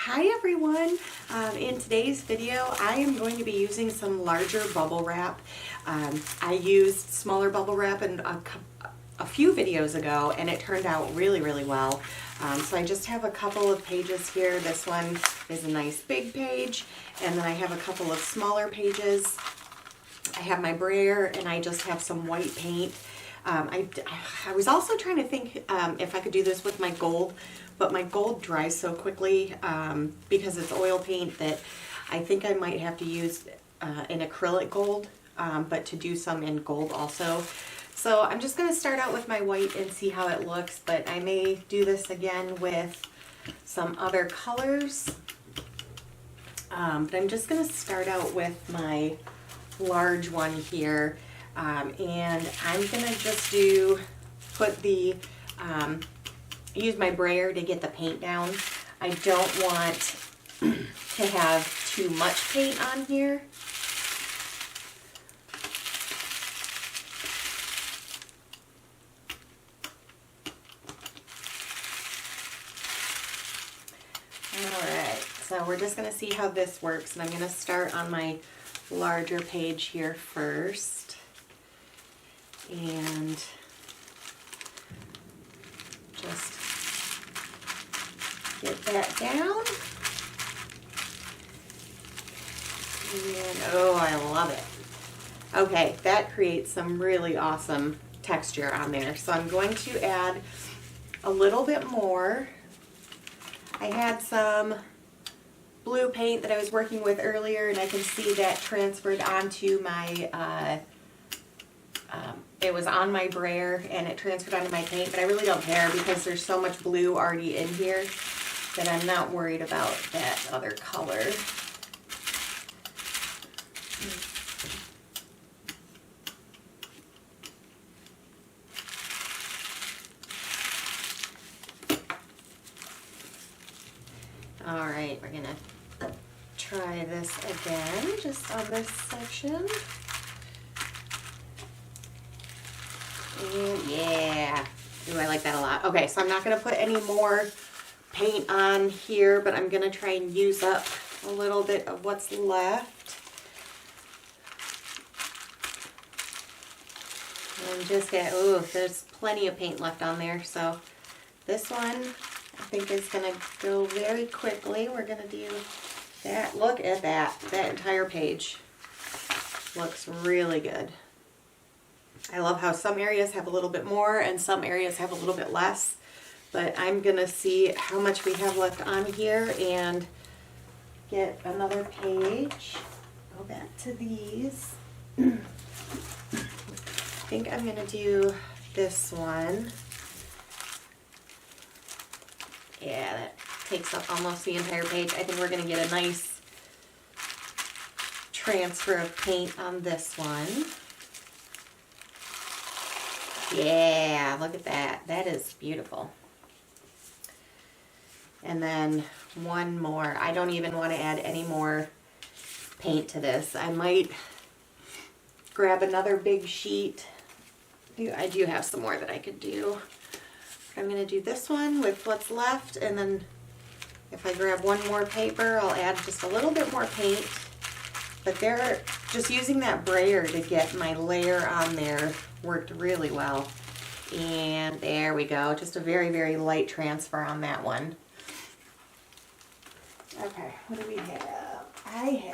Hi everyone! In today's video I am going to be using some larger bubble wrap. I used smaller bubble wrap in a few videos ago and it turned out really well. So I just have a couple of pages here. This one is a nice big page, and then I have a couple of smaller pages. I have my brayer and I just have some white paint. I was also trying to think if I could do this with my gold, but my gold dries so quickly because it's oil paint that I think I might have to use an acrylic gold, but to do some in gold also. So I'm just going to start out with my white and see how it looks, but I may do this again with some other colors. But I'm just going to start out with my large one here. And I'm gonna just use my brayer to get the paint down. I don't want to have too much paint on here. Alright, so we're just gonna see how this works, and I'm gonna start on my larger page here first. And just get that down. And oh, I love it. Okay, that creates some really awesome texture on there. So I'm going to add a little bit more. I had some blue paint that I was working with earlier, and I can see that transferred onto my it was on my brayer and it transferred onto my paint, but I really don't care because there's so much blue already in here that I'm not worried about that other color. Alright, we're gonna try this again just on this section. And yeah, ooh, I like that a lot. Okay, so I'm not going to put any more paint on here, but I'm going to try and use up a little bit of what's left. And just get, ooh, there's plenty of paint left on there. So this one I think is going to go very quickly. We're going to do that. Look at that. That entire page looks really good. I love how some areas have a little bit more and some areas have a little bit less, but I'm going to see how much we have left on here and get another page. Go back to these. I think I'm going to do this one. Yeah, that takes up almost the entire page. I think we're going to get a nice transfer of paint on this one. Yeah, look at that. That is beautiful. And then one more. I don't even want to add any more paint to this. I might grab another big sheet. I do have some more that I could do. I'm going to do this one with what's left, and then if I grab one more paper, I'll add just a little bit more paint. But they're just using that brayer to get my layer on there worked really well. And there we go. Just a very light transfer on that one. Okay, what do we have? I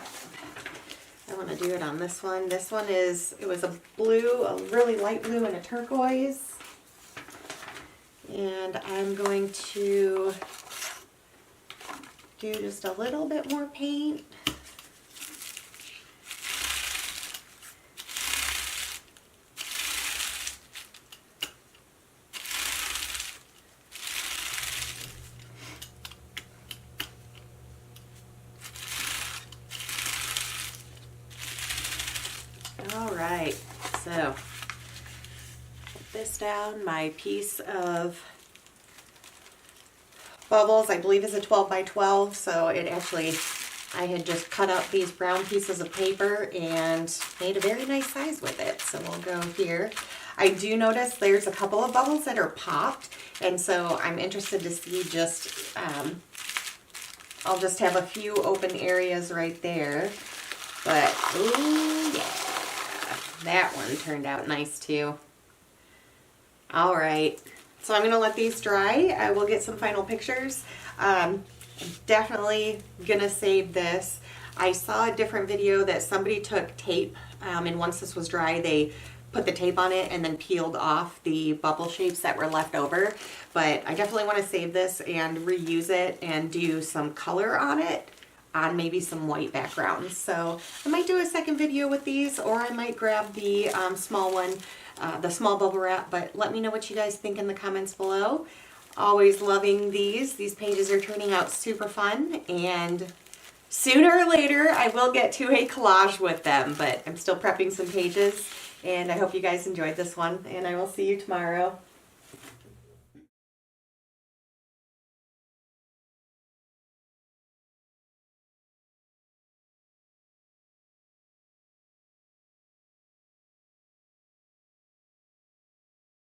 want to do it on this one. This one it was a blue, a really light blue and a turquoise. And I'm going to do just a little bit more paint. Alright, so put this down. My piece of bubbles, I believe, is a 12 by 12, so it actually, I had just cut up these brown pieces of paper and made a very nice size with it. So we'll go here. I do notice there's a couple of bubbles that are popped, and so I'm interested to see just I'll just have a few open areas right there. But, ooh, yeah. That one turned out nice too. All right. So I'm going to let these dry. I will get some final pictures. I'm definitely going to save this. I saw a different video that somebody took tape, and once this was dry, they put the tape on it and then peeled off the bubble shapes that were left over. But I definitely want to save this and reuse it and do some color on it, on maybe some white backgrounds. So I might do a second video with these, or I might grab the small one, the small bubble wrap, but let me know what you guys think in the comments below. Always loving these. These pages are turning out super fun, and sooner or later I will get to a collage with them, but I'm still prepping some pages, and I hope you guys enjoyed this one, and I will see you tomorrow.